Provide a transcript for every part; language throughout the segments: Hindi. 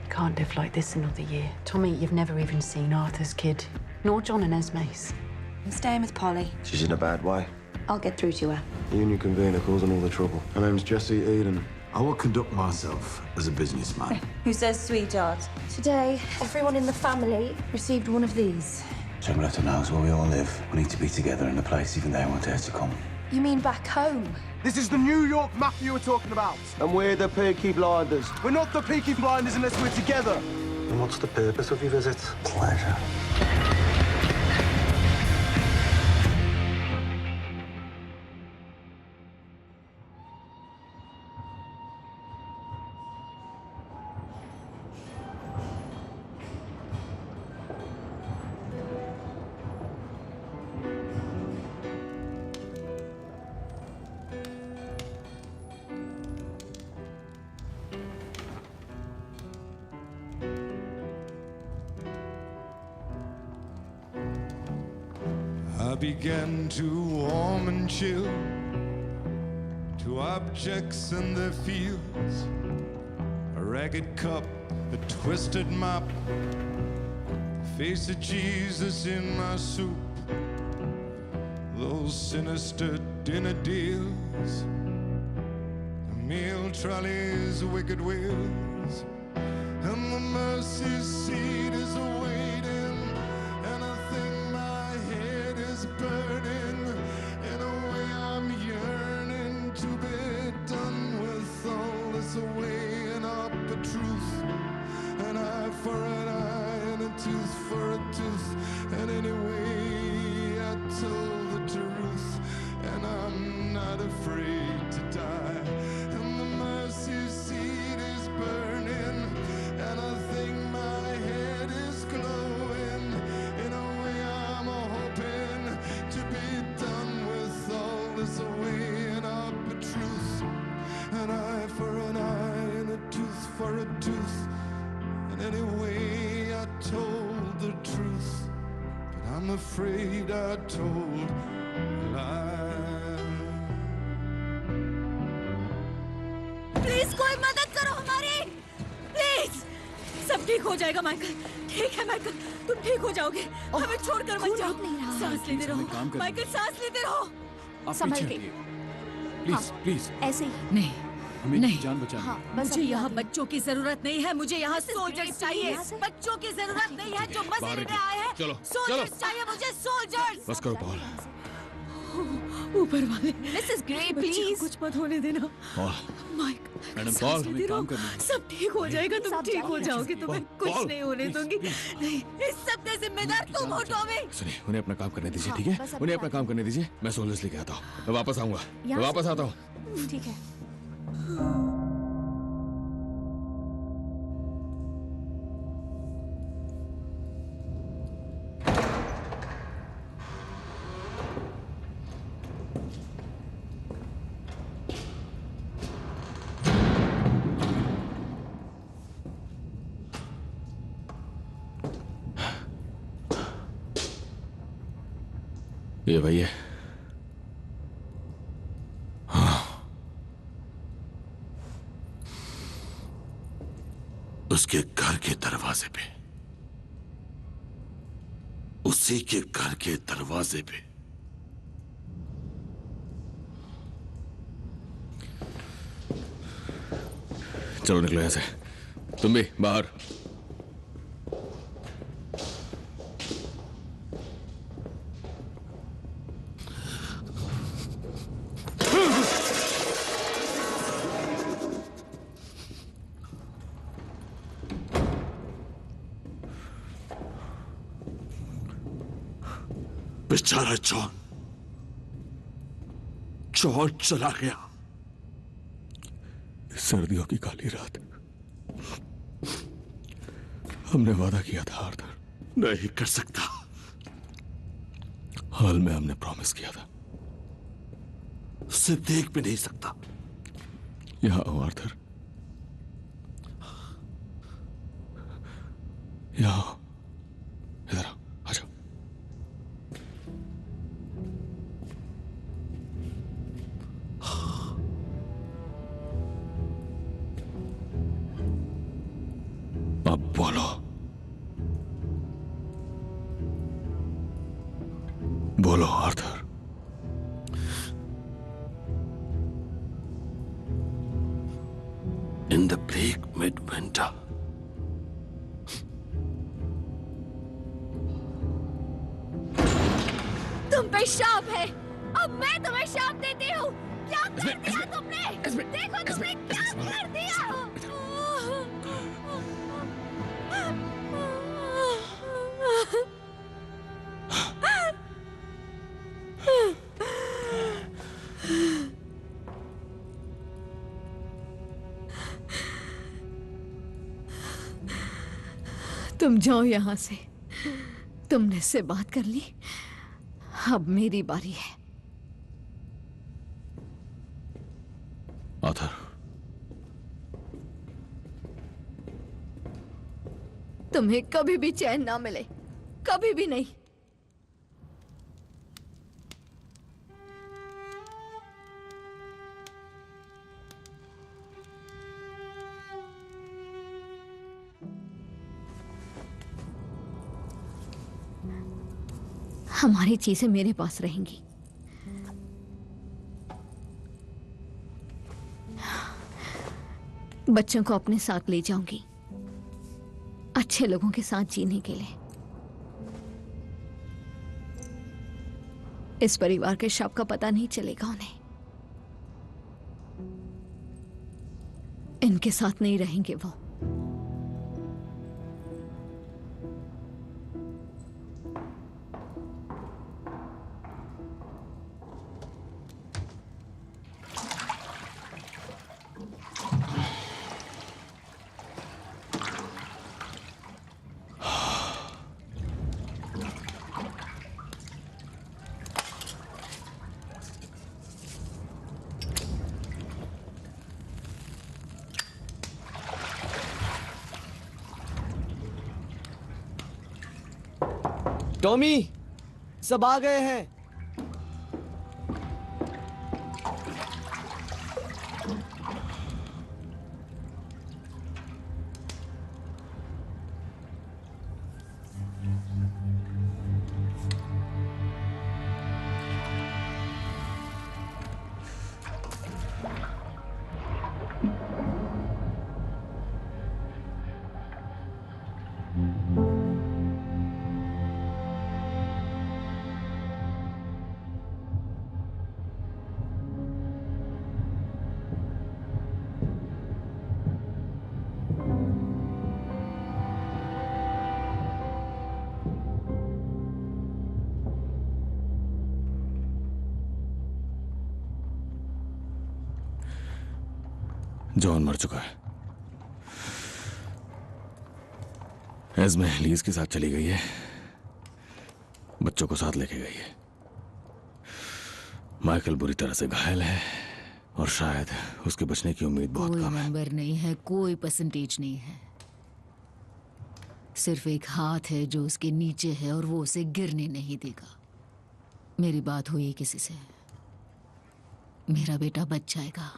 Can't live like this another year. Tommy, you've never even seen Arthur's kid, nor John and Esme's. I'm staying with Polly. She's in a bad way. I'll get through to her. Union convener causing all the trouble. Her name's Jesse Eden. I will conduct myself as a businessman. Who says sweetheart? Today, everyone in the family received one of these. Gianluca knows where we all live. We need to be together in a place even they won't dare to come. You mean back home? This is the New York Mafia we're talking about. And we're the Peaky Blinders. We're not the Peaky Blinders unless we're together. And what's the purpose of your visit? Pleasure. I began to warm and chill to objects and their fields. A ragged cup, a twisted mop, the face of Jesus in my soup, those sinister dinner deals, the meal trolley's wicked wheels, and the mercy seat is awaiting, and I think my head is burning. In a way I'm yearning to be done with all this, weighing up the truth, an eye for an eye and a tooth for a tooth. And anyway I told the truth, and I'm not afraid to die. And the mercy seat is burning, and I think my head is glowing. In a way I'm hoping to be done with all this, weighing up the truth, an eye for an eye and a tooth for a tooth. And anyway I told the truth, but I'm afraid I told a lie. Please कोई मदद करो हमारी, प्लीज। सब ठीक हो जाएगा माइकल, ठीक है माइकल, तुम ठीक हो जाओगे। हमें छोड़कर मत जाओ। सांस लेते रहो माइकल, सांस लेते रहो। संभल के। प्लीज प्लीज ऐसे ही। नहीं, हमें नहीं। जान बचानी है। मुझे यहाँ बच्चों की जरूरत नहीं है, मुझे यहाँ सोल्जर्स चाहिए। बच्चों की जरूरत नहीं है जो मजे लेने आए हैं। चलो, सोल्जर्स चाहिए मुझे, सोल्जर्स। बस करो पॉल। ऊपर वाले, मिसेस ग्रे प्लीज। कुछ मत होने देना। माइक, मैडम सांस पॉल, लेते हमें रहो। काम करना है। सब ठीक हो जाएगा, तुम सब ठीक हो जाएगा। जाओगे, तुम्हें कुछ पॉल, नहीं होने प्लीज, दूंगी। नहीं, इस सब के जिम्मेदार तुम हो टॉमी। सुनिए, उन्हें अपना काम करने दीजिए, ठीक है? बस अपना उन्हें अपना काम करने दीजिए। मैं सोल्जर्स लेके आता हूँ। मैं वापस आऊंगा। मैं यहाँ वापस आता हूँ। ठीक है। ये वही है। उसके घर के दरवाजे पे, उसी के घर के दरवाजे पे। चलो निकलो यहाँ से। तुम भी बाहर। बेचारा जॉन चला गया। सर्दियों की काली रात। हमने वादा किया था आर्थर। नहीं कर सकता। हाल में हमने प्रॉमिस किया था। उसे देख भी नहीं सकता। यहाँ आओ आर्थर, यहाँ आओ। इधर आओ, आ जाओ। अब बोलो, बोलो Arthur. In the bleak midwinter, तुम पे शाप है। अब मैं तुम्हें शाप देती हूँ। क्या कर दिया तुमने? देखो तुमने क्या कर दिया। तुम जाओ यहाँ से। तुमने इससे बात कर ली, अब मेरी बारी है। आर्थर, तुम्हें कभी भी चैन ना मिले, कभी भी नहीं। हमारी चीजें मेरे पास रहेंगी। बच्चों को अपने साथ ले जाऊंगी, अच्छे लोगों के साथ जीने के लिए। इस परिवार के शव का पता नहीं चलेगा उन्हें। इनके साथ नहीं रहेंगे वो। टॉमी, सब आ गए हैं। जॉन मर चुका है। एस्मे लीज के साथ चली गई है, बच्चों को साथ लेके गई है। माइकल बुरी तरह से घायल है और शायद उसके बचने की उम्मीद बहुत कम है। कोई नंबर नहीं है, कोई परसेंटेज नहीं है। सिर्फ एक हाथ है जो उसके नीचे है और वो उसे गिरने नहीं देगा। मेरी बात हुई किसी से, मेरा बेटा बच जाएगा।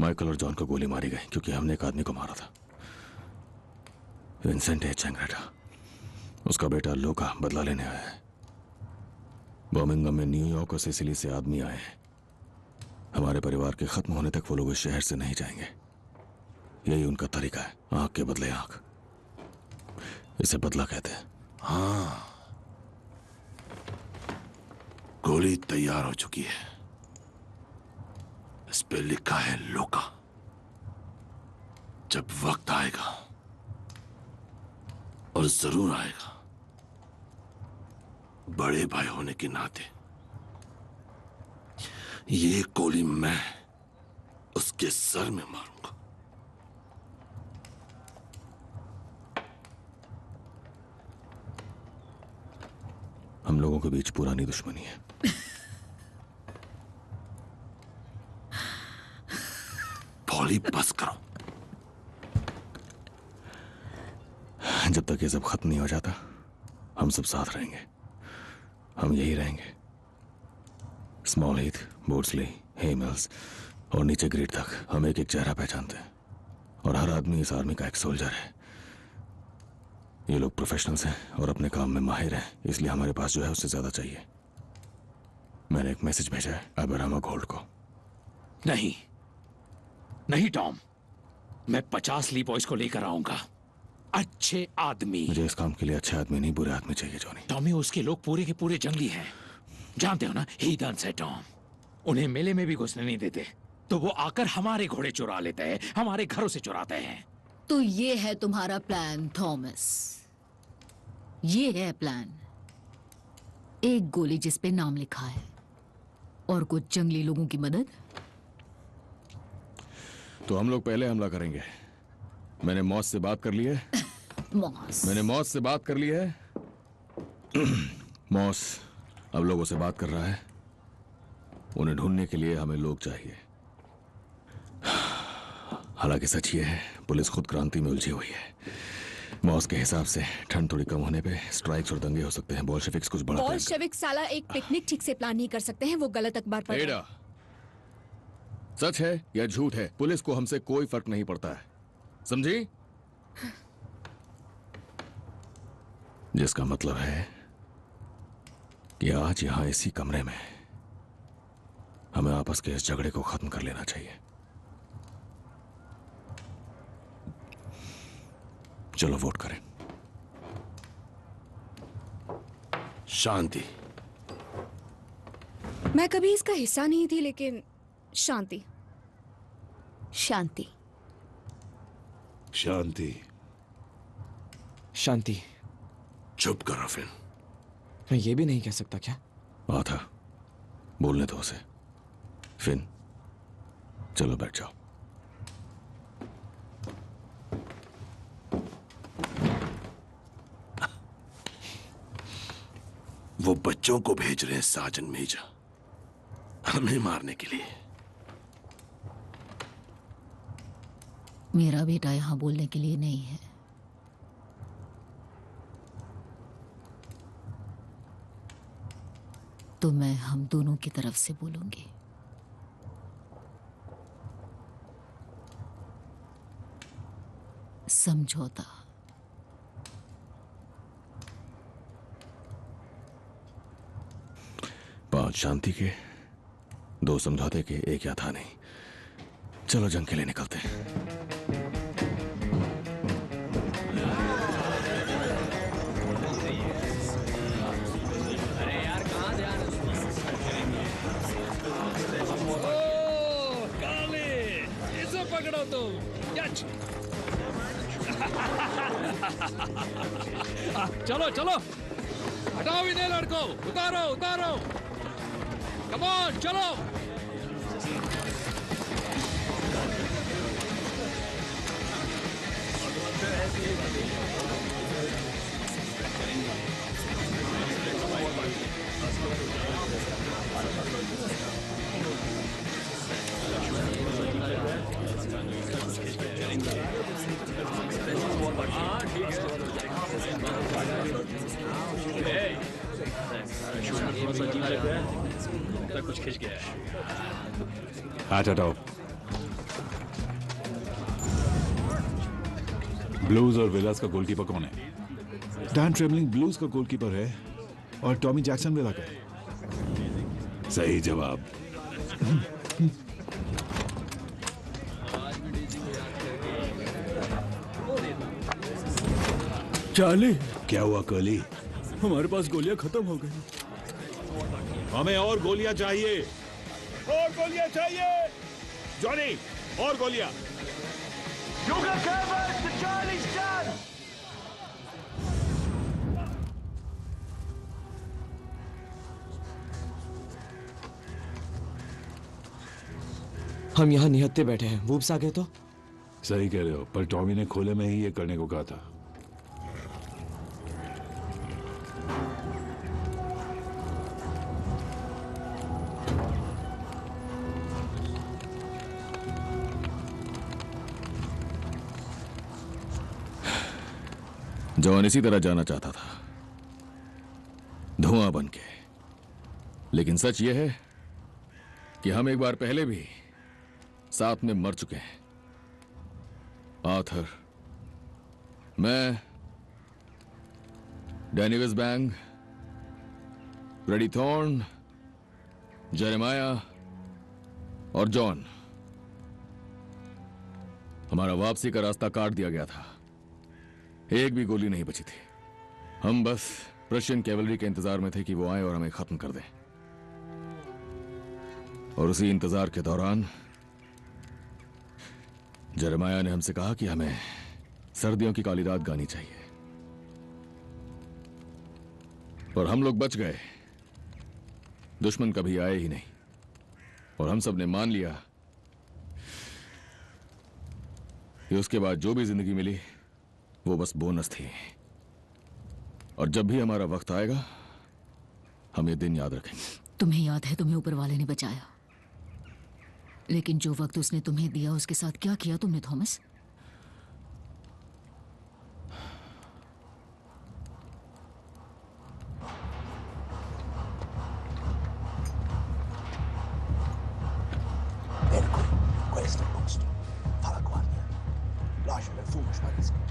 माइकल और जॉन को गोली मारी गई क्योंकि हमने एक आदमी को मारा था, विंसेंट एच चैंग्रेटा। उसका बेटा लूका बदला लेने आया है। बर्मिंघम में न्यूयॉर्क और सिसिली से आदमी आए हैं। हमारे परिवार के खत्म होने तक वो लोग इस शहर से नहीं जाएंगे। यही उनका तरीका है, आंख के बदले आंख। इसे बदला कहते हैं। हाँ, गोली तैयार हो चुकी है। इस पे लिखा है लोका। जब वक्त आएगा, और जरूर आएगा, बड़े भाई होने के नाते ये गोली मैं उसके सर में मारूंगा। हम लोगों के बीच पुरानी दुश्मनी है। पॉली, बस करो। जब तक ये सब खत्म नहीं हो जाता, हम सब साथ रहेंगे। हम यही रहेंगे। स्मॉल हीथ, बोर्ड्सली, हेमल्स और नीचे ग्रिड तक हम एक एक चेहरा पहचानते हैं। और हर आदमी इस आर्मी का एक सोल्जर है। ये लोग प्रोफेशनल्स हैं और अपने काम में माहिर हैं, इसलिए हमारे पास जो है उससे ज्यादा चाहिए। मैंने एक मैसेज भेजा है अब्राहम गोल्ड को। नहीं नहीं टॉम, मैं 50 ली बॉयज को लेकर आऊंगा, अच्छे आदमी। मुझे इस काम के लिए अच्छे आदमी नहीं, बुरे आदमी चाहिए जॉनी। टॉमी, उसके लोग पूरे के पूरे जंगली हैं, जानते हो ना, हीदन्स है टॉम। उन्हें मेले में भी घुसने नहीं देते, तो वो आकर हमारे घोड़े चुरा लेते हैं, हमारे घरों से चुराते हैं। तो ये है तुम्हारा प्लान थॉमस, ये है प्लान। एक गोली जिस पे नाम लिखा है और कुछ जंगली लोगों की मदद। तो हम लोग पहले हमला करेंगे। मैंने मॉस से बात कर ली है। मैंने मॉस से बात कर ली है। मॉस अब लोगों से बात कर रहा है। उन्हें ढूंढने के लिए हमें लोग चाहिए। हालांकि सच ये है, पुलिस खुद क्रांति में उलझी हुई है। मॉस के हिसाब से ठंड थोड़ी कम होने पे स्ट्राइक्स और दंगे हो सकते हैं। बोल्शेविक्स कुछ बड़ा बोल्शेविक साला एक पिकनिक ठीक से प्लान नहीं कर सकते हैं, वो गलत अखबार पढ़ रहे हैं। सच है या झूठ है, पुलिस को हमसे कोई फर्क नहीं पड़ता है, समझी? जिसका मतलब है कि आज यहां इसी कमरे में हमें आपस के इस झगड़े को खत्म कर लेना चाहिए। चलो वोट करें। शांति। मैं कभी इसका हिस्सा नहीं थी, लेकिन शांति। शांति। शांति। शांति। चुप करो फिर। मैं ये भी नहीं कह सकता क्या? था बोलने दो उसे। फिन, चलो बैठ जाओ। वो बच्चों को भेज रहे हैं साजन मेजा, हमें मारने के लिए। मेरा बेटा यहां बोलने के लिए नहीं है। तो मैं हम दोनों की तरफ से बोलूंगी। समझौता। पांच शांति के, 2 समझौते के, 1 या था नहीं। चलो जंग के लिए निकलते हैं। पकड़ो तो। चलो चलो, हटाओ इन्हें लड़को, उतारो उतारो, कम ऑन चलो। कुछ खिंच गया है। हाथ हटाओ। ब्लूज और विलास का गोलकीपर कौन है? डैन ट्रेवलिंग ब्लूज का गोलकीपर है और टॉमी जैक्सन विला का। सही जवाब। चार्ली, क्या हुआ कर्ली? हमारे पास गोलियां खत्म हो गई। हमें और गोलियां चाहिए। और गोलियां चाहिए। जॉनी, और गोलियां। You got covered! The Charlie's done! हम यहाँ निहत्ते बैठे हैं, वूप्स आ गए तो? सही कह रहे हो, पर टॉमी ने खोले में ही ये करने को कहा था। जॉन इसी तरह जाना चाहता था, धुआं बन के। लेकिन सच यह है कि हम एक बार पहले भी साथ में मर चुके हैं। आर्थर, मैं, डैनी विज़बैंग, ब्रैडी थॉर्न, जेरेमाया और जॉन, हमारा वापसी का रास्ता काट दिया गया था। एक भी गोली नहीं बची थी। हम बस प्रशियन कैवलरी के इंतजार में थे कि वो आए और हमें खत्म कर दें। और उसी इंतजार के दौरान जेरेमाया ने हमसे कहा कि हमें सर्दियों की काली रात गानी चाहिए, पर हम लोग बच गए। दुश्मन कभी आए ही नहीं और हम सब ने मान लिया कि उसके बाद जो भी जिंदगी मिली वो बस बोनस थी। और जब भी हमारा वक्त आएगा हम ये दिन याद रखेंगे। तुम्हें याद है तुम्हें ऊपर वाले ने बचाया, लेकिन जो वक्त उसने तुम्हें दिया उसके साथ क्या किया तुमने Thomas? Questo posto fa la guardia. Lascia il fumo sparisca.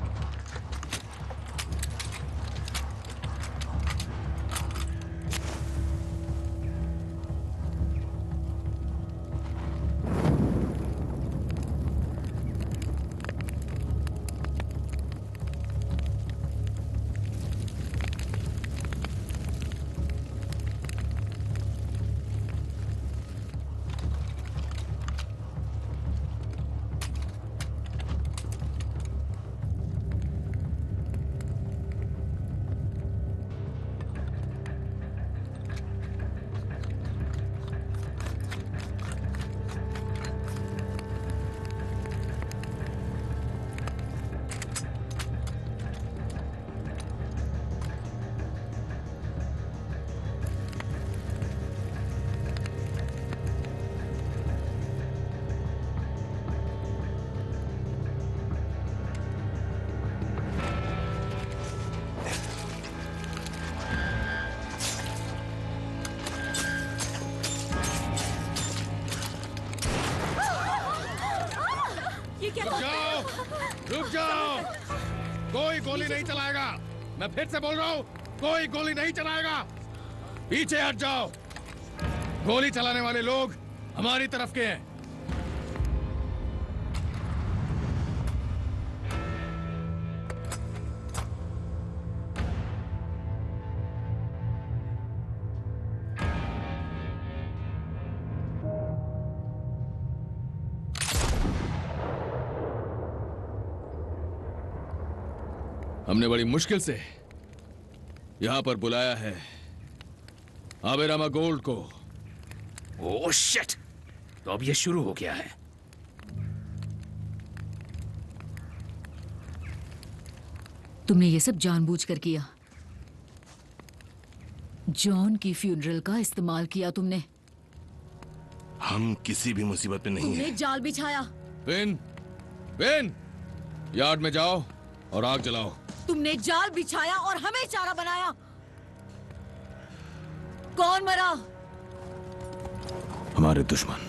रुक जाओ! कोई गोली नहीं चलाएगा। मैं फिर से बोल रहा हूँ, कोई गोली नहीं चलाएगा। पीछे हट जाओ। गोली चलाने वाले लोग हमारी तरफ के हैं। हमने बड़ी मुश्किल से यहां पर बुलाया है आबेरामा गोल्ड को। Oh shit! तो अब ये शुरू हो गया है। तुमने ये सब जानबूझकर किया। जॉन की फ्यूनरल का इस्तेमाल किया तुमने। हम किसी भी मुसीबत में नहीं तुमने हैं। जाल बिछाया। विन, यार्ड में जाओ और आग जलाओ। तुमने जाल बिछाया और हमें चारा बनाया। कौन मरा? हमारे दुश्मन।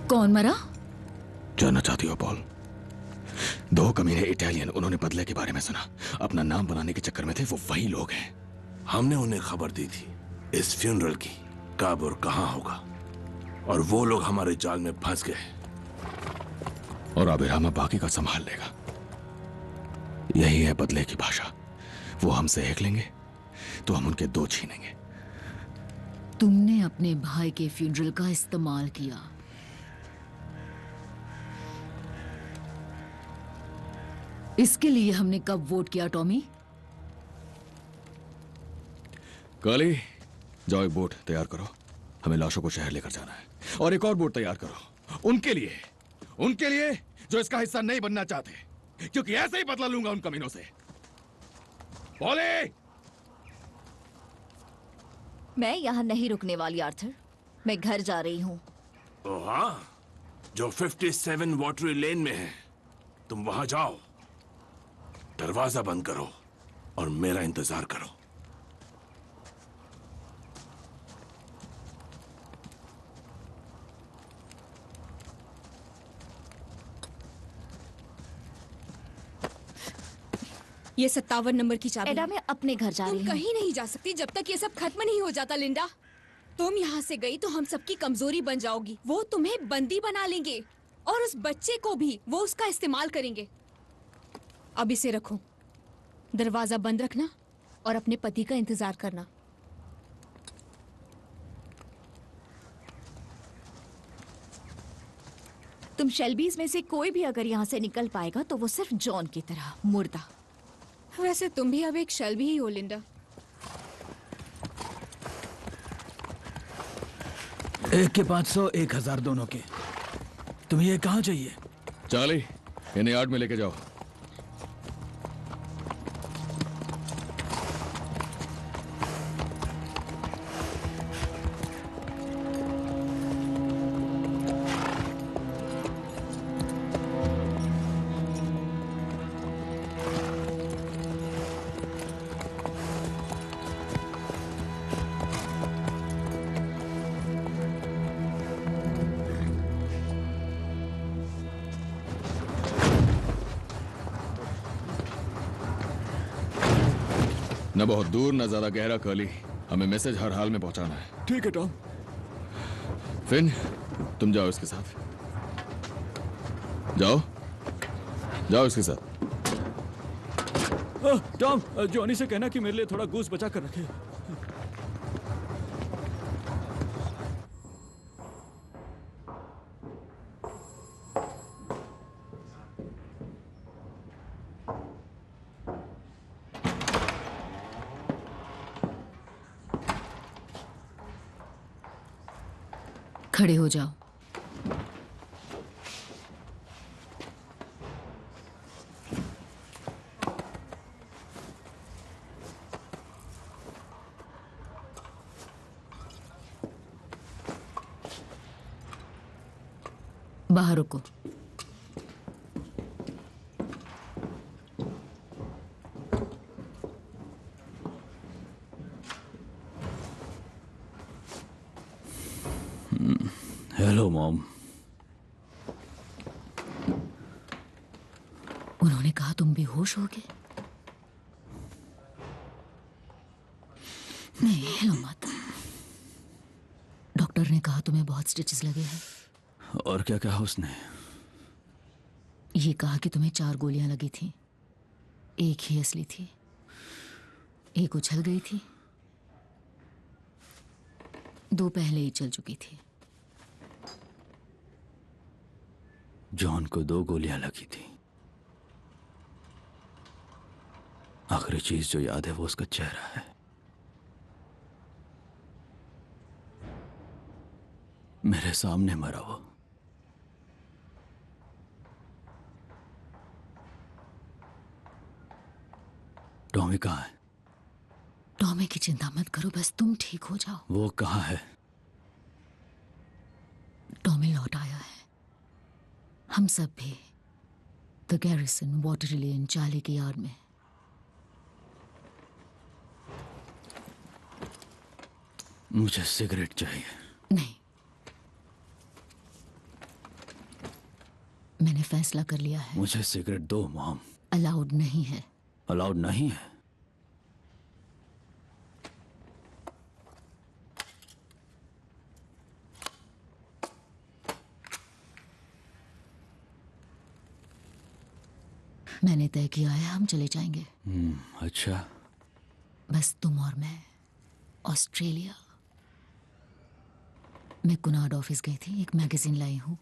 कौन मरा? जानना चाहती हो पॉल? दो कमीने इटालियन, उन्होंने बदले के बारे में सुना, अपना नाम बनाने के चक्कर में थे। वो वही लोग हैं। हमने उन्हें खबर दी थी इस फ्यूनरल की, कब और कहां होगा, और वो लोग हमारे जाल में फंस गए। और आबेरामा बाकी का संभाल लेगा। यही है बदले की भाषा। वो हमसे एक लेंगे तो हम उनके दो छीनेंगे। तुमने अपने भाई के फ्यूनरल का इस्तेमाल किया। इसके लिए हमने कब वोट किया टॉमी? काली, जाओ एक बोट तैयार करो, हमें लाशों को शहर लेकर जाना है। और एक और बोट तैयार करो उनके लिए जो इसका हिस्सा नहीं बनना चाहते, क्योंकि ऐसे ही बदला लूंगा उन कमीनों से। बोले! मैं यहाँ नहीं रुकने वाली आर्थर, मैं घर जा रही हूँ। ओह हाँ, जो 57 वाटरी लेन में है, तुम वहां जाओ, दरवाजा बंद करो और मेरा इंतजार करो। ये 57 नंबर की चाबी। एडा, मैं अपने घर जा रही तुम हूँ। कहीं नहीं जा सकती जब तक ये सब खत्म नहीं हो जाता लिंडा। तुम यहाँ से गई तो हम सबकी कमजोरी बन जाओगी। वो तुम्हें बंदी बना लेंगे और उस बच्चे को भी वो उसका इस्तेमाल करेंगे। अब इसे रखो, दरवाजा बंद रखना और अपने पति का इंतजार करना। तुम शेल्बीज में से कोई भी अगर यहाँ से निकल पाएगा तो वो सिर्फ जॉन की तरह मुर्दा। वैसे तुम भी अब एक शेल्बी ही हो लिंडा। एक के 500, 1000 दोनों के। तुम्हें ये कहाँ चाहिए? चार्ली, इन्हें यार्ड में लेके जाओ। न बहुत दूर न ज्यादा गहरा, कर्ली। हमें मैसेज हर हाल में पहुंचाना है। ठीक है टॉम। फिन, तुम जाओ इसके साथ। जाओ जाओ इसके साथ। टॉम, जॉनी से कहना कि मेरे लिए थोड़ा गूस बचा कर रखे। खड़े हो जाओ। बाहर रुको। Hello mom. उन्होंने कहा तुम बेहोश हो गए। नहीं, हेलो मत। डॉक्टर ने कहा तुम्हें बहुत स्टिचेस लगे हैं। और क्या कहा उसने? ये कहा कि तुम्हें 4 गोलियां लगी थी, एक ही असली थी, एक उछल गई थी, 2 पहले ही चल चुकी थी। जॉन को 2 गोलियां लगी थी। आखिरी चीज जो याद है वो उसका चेहरा है। मेरे सामने मरा वो। टॉमी कहाँ है? टॉमी की चिंता मत करो, बस तुम ठीक हो जाओ। वो कहाँ है? टॉमी लौट आया है। हम सब भी the garrison, water lane, Charlie की यार्ड में। मुझे सिगरेट चाहिए। नहीं, मैंने फैसला कर लिया है। मुझे सिगरेट दो मॉम। अलाउड नहीं है। अलाउड नहीं है? मैंने तय किया है, हम चले जाएंगे। अच्छा। बस तुम और मैं। ऑस्ट्रेलिया। मैं कुनार्ड ऑफिस गई थी, एक मैगजीन लाई हूँ।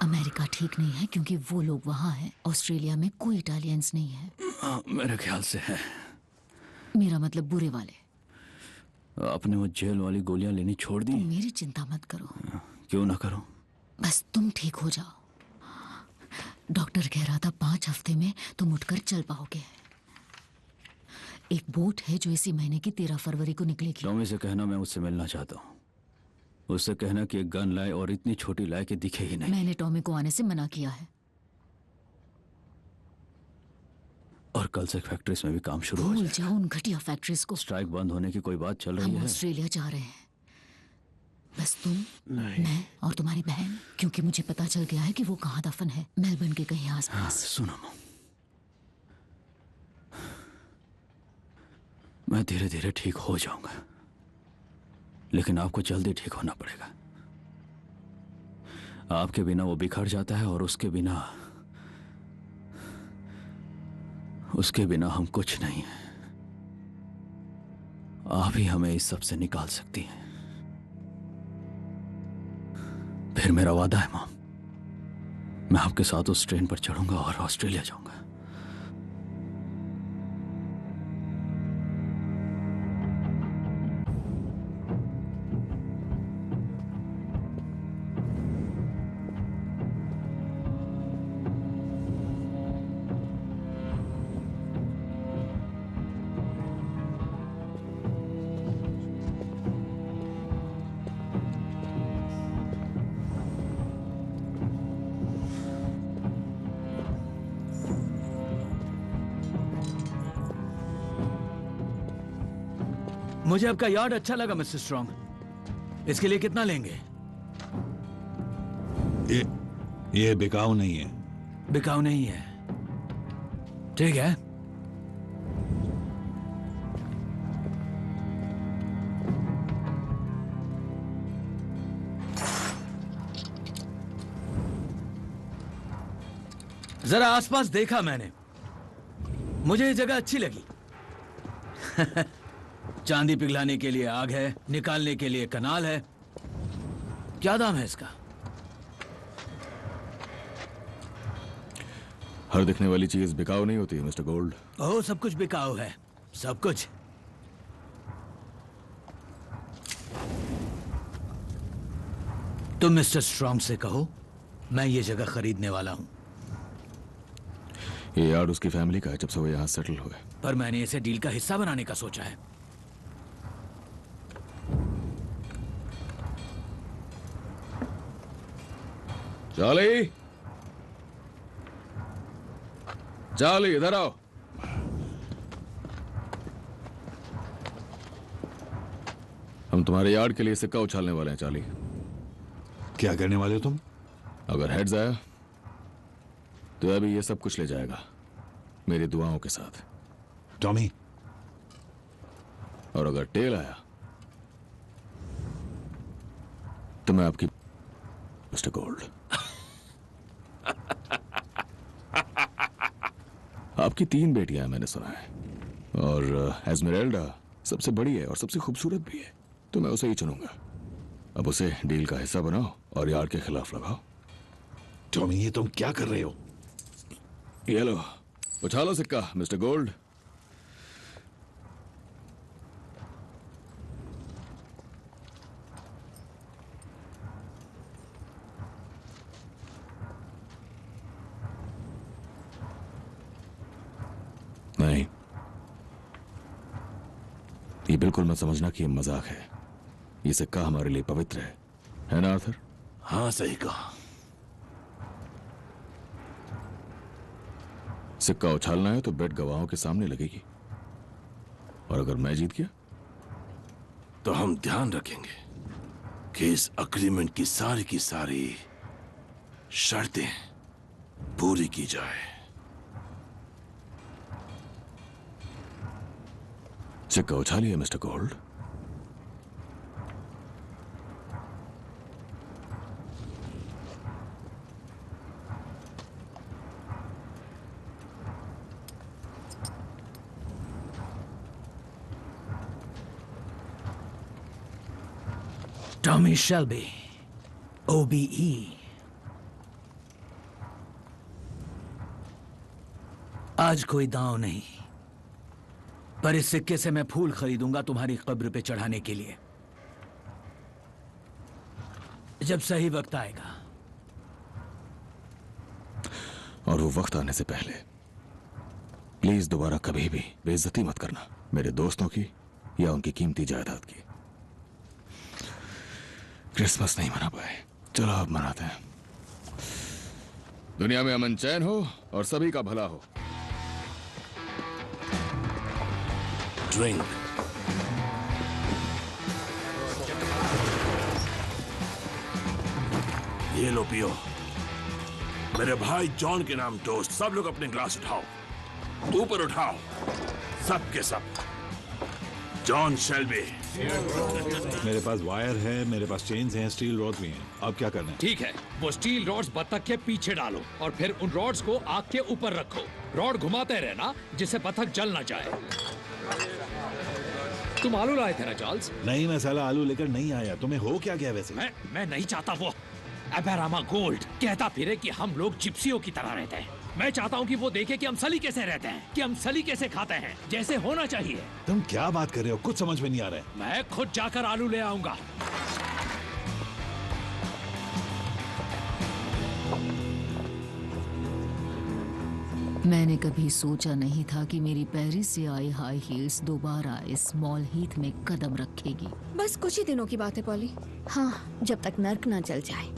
अमेरिका ठीक नहीं है क्योंकि वो लोग वहाँ हैं। ऑस्ट्रेलिया में कोई इटालियंस नहीं है। मेरे ख्याल से है। मेरा मतलब बुरे वाले। आपने वो जेल वाली गोलियां लेनी छोड़ दी? मेरी चिंता मत करो। क्यों ना करो? बस तुम ठीक हो जाओ। डॉक्टर कह रहा था 5 हफ्ते में तुम उठकर चल पाओगे। एक बोट है जो इसी महीने की 13 फरवरी को निकलेगी। टॉमी से कहना मैं उससे मिलना चाहता हूँ। उससे कहना कि एक गन लाए और इतनी छोटी लाए कि दिखे ही नहीं। मैंने टॉमी को आने से मना किया है। और कल से फैक्ट्रीज में भी काम शुरू हो भूल जाएगा। जाओ उन घटिया फैक्ट्रीज को। स्ट्राइक बंद होने की कोई बात चल रही हम है? ऑस्ट्रेलिया जा रहे हैं। बस तुम, मैं और तुम्हारी बहन, क्योंकि मुझे पता चल गया है कि वो कहाँ दफन है। मेलबर्न के कहीं आसपास। सुनो, मैं धीरे धीरे ठीक हो जाऊंगा, लेकिन आपको जल्दी ठीक होना पड़ेगा। आपके बिना वो बिखर जाता है और उसके बिना हम कुछ नहीं है। आप ही हमें इस सब से निकाल सकती हैं। फिर मेरा वादा है मॉम, मैं आपके साथ उस ट्रेन पर चढ़ूंगा और ऑस्ट्रेलिया जाऊंगा। मुझे आपका यार्ड अच्छा लगा मिस्टर स्ट्रॉन्ग। इसके लिए कितना लेंगे? ये बिकाऊ नहीं है। बिकाऊ नहीं है, ठीक है। जरा आसपास देखा मैंने, मुझे ये जगह अच्छी लगी। चांदी पिघलाने के लिए आग है, निकालने के लिए कनाल है। क्या दाम है इसका? हर दिखने वाली चीज बिकाऊ नहीं होती मिस्टर गोल्ड। ओह, सब कुछ बिकाऊ है, सब कुछ। तुम मिस्टर स्ट्रॉन्ग से कहो मैं ये जगह खरीदने वाला हूं। ये यार्ड उसकी फैमिली का है जब से वो यहां सेटल हुए। पर मैंने इसे डील का हिस्सा बनाने का सोचा है। चार्ली, चार्ली इधर आओ। हम तुम्हारे यार्ड के लिए सिक्का उछालने वाले हैं चार्ली। क्या करने वाले हो तुम? अगर हेड्स आया तो अभी ये सब कुछ ले जाएगा मेरी दुआओं के साथ। टॉमी। और अगर टेल आया तो मैं आपकी मिस्टर गोल्ड। आपकी 3 बेटियां हैं मैंने सुना है, और एस्मेराल्डा सबसे बड़ी है और सबसे खूबसूरत भी है, तो मैं उसे ही चुनूंगा। अब उसे डील का हिस्सा बनाओ और यार्ड के खिलाफ लगाओ। टॉमी, ये तुम क्या कर रहे हो? ये लो, उछालो सिक्का मिस्टर गोल्ड। नहीं, ये बिल्कुल मत समझना कि ये मजाक है। ये सिक्का हमारे लिए पवित्र है ना आर्थर? हाँ, सही कहा। सिक्का उछालना है तो बेट गवाहों के सामने लगेगी, और अगर मैं जीत गया तो हम ध्यान रखेंगे कि इस अग्रीमेंट की सारी शर्तें पूरी की जाए। सिक्का उछालिए Mr Gold. Tommy Shelby, OBE। आज कोई दांव नहीं, पर इस सिक्के से मैं फूल खरीदूंगा तुम्हारी कब्र पे चढ़ाने के लिए, जब सही वक्त आएगा। और वो वक्त आने से पहले प्लीज दोबारा कभी भी बेइज्जती मत करना मेरे दोस्तों की या उनकी कीमती जायदाद की। क्रिसमस नहीं मना पाए, चलो अब मनाते हैं। दुनिया में अमन चैन हो और सभी का भला हो। ड्रिंक। ये लो पियो। मेरे भाई जॉन के नाम टोस्ट। सब लोग अपने ग्लास उठाओ, ऊपर उठाओ, सब के सब। John Shelby. मेरे पास वायर है, मेरे पास चेन्स हैं, स्टील रॉड भी हैं। अब क्या करना है? ठीक है, वो स्टील रॉड्स बत्तख के पीछे डालो और फिर उन रॉड्स को आग के ऊपर रखो। रॉड घुमाते रहना जिससे बत्तख जल ना जाए। तुम आलू लाए थे ना चार्ल्स? नहीं, मैं साला आलू लेकर नहीं आया। तुम्हें हो क्या गया वैसे? मैं नहीं चाहता वो एबेरामा गोल्ड कहता फिरे कि हम लोग जिप्सियों की तरह रहते हैं। मैं चाहता हूँ कि वो देखे कि हम सली कैसे रहते हैं, कि हम सली कैसे खाते हैं, जैसे होना चाहिए। तुम क्या बात कर रहे हो? कुछ समझ में नहीं आ रहा है। मैं खुद जाकर आलू ले आऊंगा। मैंने कभी सोचा नहीं था कि मेरी पेरिस से आई हाई हील्स दोबारा इस स्मॉल हीथ में कदम रखेगी। बस कुछ ही दिनों की बात है पॉली। हाँ, जब तक नर्क ना जल जाए।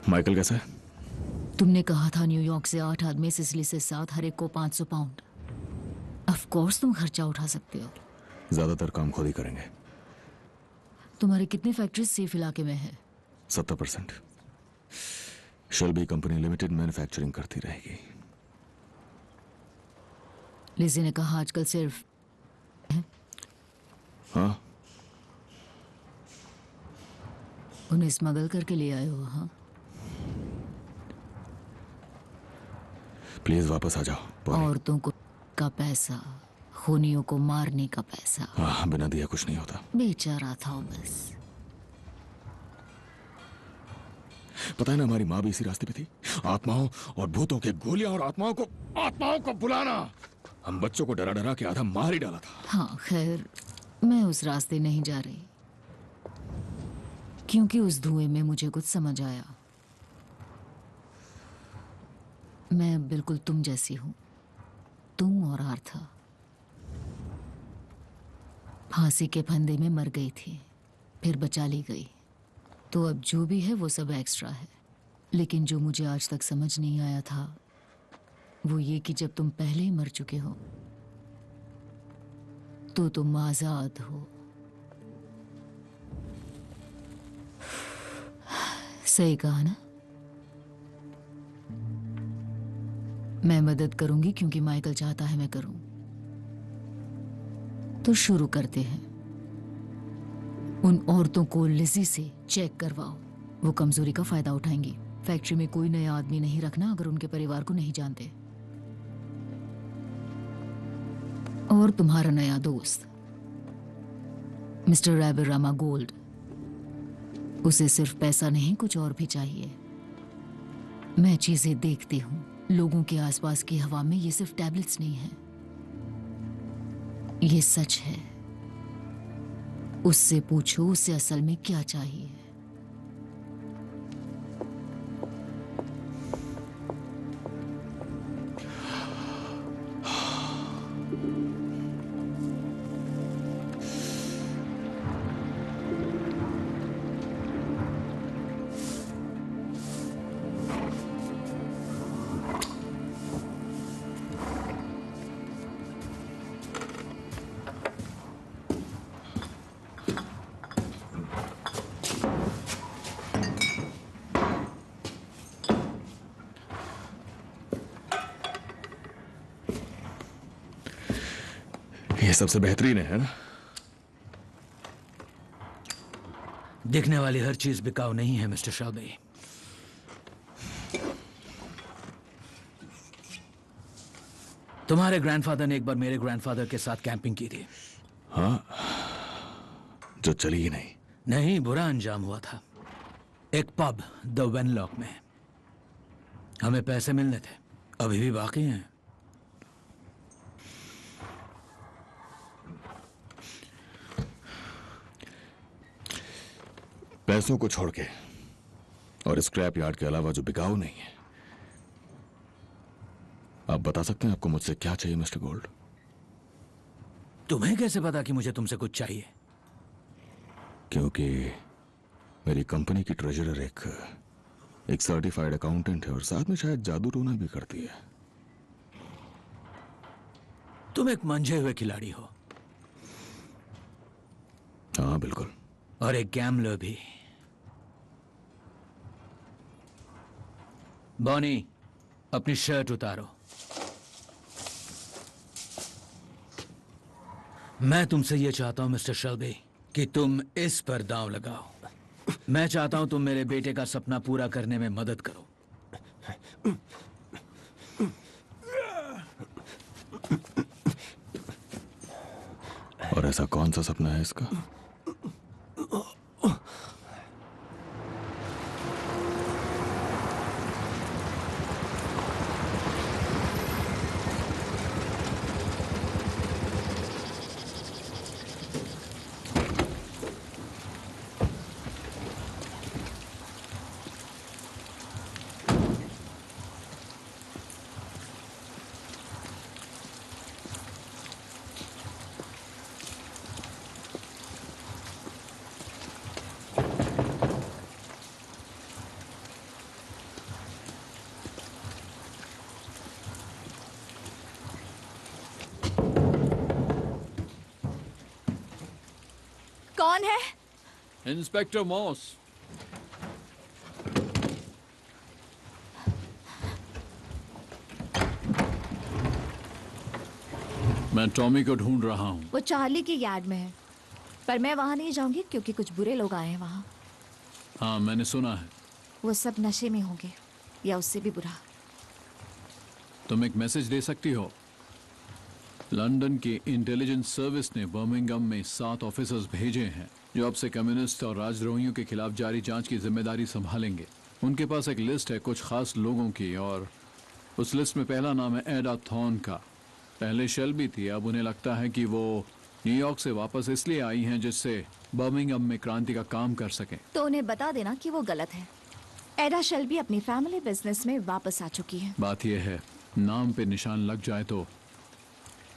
माइकल कैसा है? तुमने कहा था न्यूयॉर्क से 8 आदमी, सिसिली से 7, हर एक को 500 पाउंड। ऑफ कोर्स तुम खर्चा उठा सकते हो। ज्यादातर काम खुद ही करेंगे। तुम्हारी कितनी फैक्ट्रीज सेफ इलाके में है? 70%। शेल्बी कंपनी लिमिटेड मैन्युफैक्चरिंग करती रहेगी। लिजी ने कहा आजकल सिर्फ हाँ, उन्हें स्मगल करके ले आए हो? हाँ, प्लीज वापस आ जाओ। औरतों को का पैसा, खूनियों को मारने का पैसा। हाँ, बिना दिया कुछ नहीं होता। बेचारा थॉमस। पता है ना, हमारी माँ भी इसी रास्ते पे थी। आत्माओं और भूतों के गोलियां और आत्माओं को बुलाना। हम बच्चों को डरा डरा के आधा मार ही डाला था। हाँ, खैर मैं उस रास्ते नहीं जा रही, क्योंकि उस धुएं में मुझे कुछ समझ आया। मैं बिल्कुल तुम जैसी हूं। तुम और आर्था फांसी के फंदे में मर गई थी, फिर बचा ली गई। तो अब जो भी है वो सब एक्स्ट्रा है। लेकिन जो मुझे आज तक समझ नहीं आया था वो ये कि जब तुम पहले ही मर चुके हो तो तुम आजाद हो। सही कहा ना? मैं मदद करूंगी क्योंकि माइकल चाहता है मैं करूं। तो शुरू करते हैं। उन औरतों को लिजी से चेक करवाओ, वो कमजोरी का फायदा उठाएंगी। फैक्ट्री में कोई नया आदमी नहीं रखना अगर उनके परिवार को नहीं जानते। और तुम्हारा नया दोस्त मिस्टर एबेरामा गोल्ड, उसे सिर्फ पैसा नहीं कुछ और भी चाहिए। मैं चीजें देखती हूं, लोगों के आसपास की हवा में ये सिर्फ टैबलेट्स नहीं है, ये सच है। उससे पूछो उसे असल में क्या चाहिए। ये सबसे बेहतरीन है ना? दिखने वाली हर चीज बिकाऊ नहीं है मिस्टर शेल्बी। तुम्हारे ग्रैंडफादर ने एक बार मेरे ग्रैंडफादर के साथ कैंपिंग की थी। हाँ, जो चली ही नहीं। नहीं, बुरा अंजाम हुआ था। एक पब द वेनलॉक में। हमें पैसे मिलने थे, अभी भी बाकी हैं। पैसों को छोड़ के और स्क्रैप यार्ड के अलावा जो बिकाऊ नहीं है। आप बता सकते हैं आपको मुझसे क्या चाहिए मिस्टर गोल्ड? तुम्हें कैसे पता कि मुझे तुमसे कुछ चाहिए? क्योंकि मेरी कंपनी की ट्रेजरर एक सर्टिफाइड अकाउंटेंट है और साथ में शायद जादू टोना भी करती है। तुम एक मंझे हुए खिलाड़ी हो। हाँ बिल्कुल। और एक गैम्बलर भी। बॉनी, अपनी शर्ट उतारो। मैं तुमसे यह चाहता हूं मिस्टर शेल्बी कि तुम इस पर दांव लगाओ। मैं चाहता हूं तुम मेरे बेटे का सपना पूरा करने में मदद करो। और ऐसा कौन सा सपना है इसका? कौन है? Inspector moss. मैं टॉमी को ढूंढ रहा हूं। वो चार्ली की यार्ड में है, पर मैं वहां नहीं जाऊंगी क्योंकि कुछ बुरे लोग आए हैं वहां। हाँ मैंने सुना है। वो सब नशे में होंगे या उससे भी बुरा। तुम एक मैसेज दे सकती हो? लंदन की इंटेलिजेंस सर्विस ने बर्मिंघम में 7 ऑफिसर्स भेजे हैं जो अब से कम्युनिस्ट और राजद्रोहियों के खिलाफ जारी जांच की जिम्मेदारी संभालेंगे। उनके पास एक लिस्ट है कुछ खास लोगों की और उस लिस्ट में पहला नाम है एडा थॉर्न का। पहले शेल्बी थी, अब उन्हें लगता है कि वो न्यूयॉर्क से वापस इसलिए आई हैं जिससे बर्मिंघम में क्रांति का काम कर सकें। तो उन्हें बता देना कि वो गलत है। एडा शेल्बी अपनी फैमिली बिजनेस में वापस आ चुकी है। बात यह है, नाम पे निशान लग जाए तो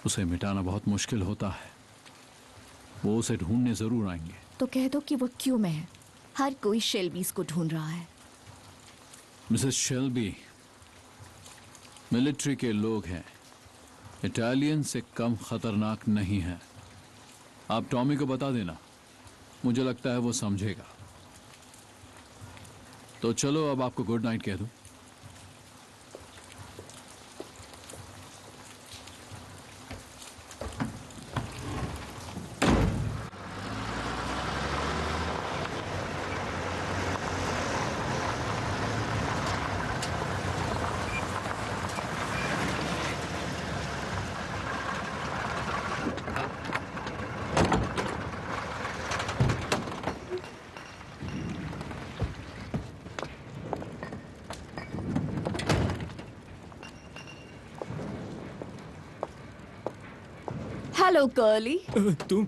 उसे मिटाना बहुत मुश्किल होता है। वो उसे ढूंढने जरूर आएंगे। तो कह दो कि वो क्यों में है। हर कोई शेल्बीज को ढूंढ रहा है। मिसेस शेल्बी मिलिट्री के लोग हैं, इटालियन से कम खतरनाक नहीं है। आप टॉमी को बता देना, मुझे लगता है वो समझेगा। तो चलो अब आपको गुड नाइट कह दूं। Hello curly. तुम?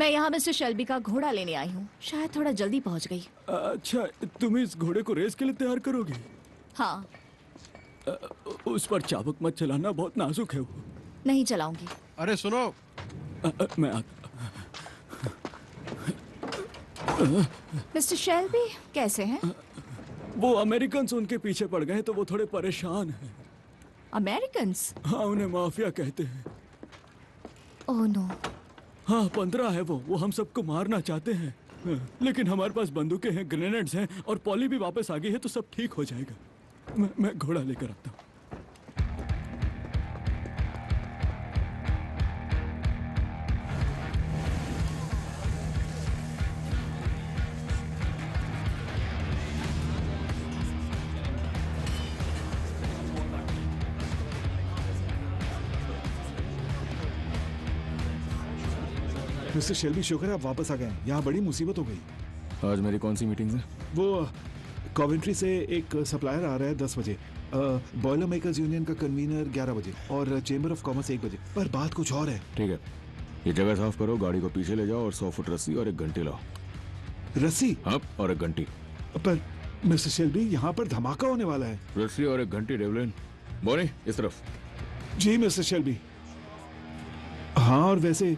मैं यहाँ मिस्टर शेल्बी का घोड़ा लेने आई हूँ। शायद थोड़ा जल्दी पहुँच गई। अच्छा, तुम इस घोड़े को रेस के लिए तैयार करोगे? हाँ। उस पर चाबुक मत चलाना, बहुत नाजुक है वो। नहीं चलाऊंगी। अरे सुनो। मैं मिस्टर शेल्बी कैसे हैं? वो अमेरिकन्स उनके पीछे पड़ गए तो वो थोड़े परेशान हैं। अमेरिकन्स? हाँ, उन्हें माफिया कहते हैं। Oh no. हाँ, 15 है वो हम सबको मारना चाहते हैं। लेकिन हमारे पास बंदूकें हैं, ग्रेनेड्स हैं और पॉली भी वापस आ गई है तो सब ठीक हो जाएगा। मैं घोड़ा लेकर आता हूँ। मिस्टर शेल्बी, शुक्र है आप वापस आ गए। यहाँ बड़ी मुसीबत हो गई। आज मेरी कौन सी मीटिंग्स है? वो कॉवेंट्री से एक सप्लायर आ रहा है 10 बजे, बॉयलर मेकर्स यूनियन का कन्वीनर 11 बजे और चेंबर ऑफ कॉमर्स 1 बजे। पर बात कुछ और है। ठीक है, ये जगह साफ करो, गाड़ी को पीछे ले जाओ और 100 फुट रस्सी और एक घंटी लाओ। रस्सी? हाँ, और एक घंटी। पर मिस्टर शेल्बी, यहाँ पर धमाका होने वाला है। रस्सी और एक घंटी, डेवलिन। बोनी, इस तरफ। जी मिस्टर शेल्बी। हाँ, और वैसे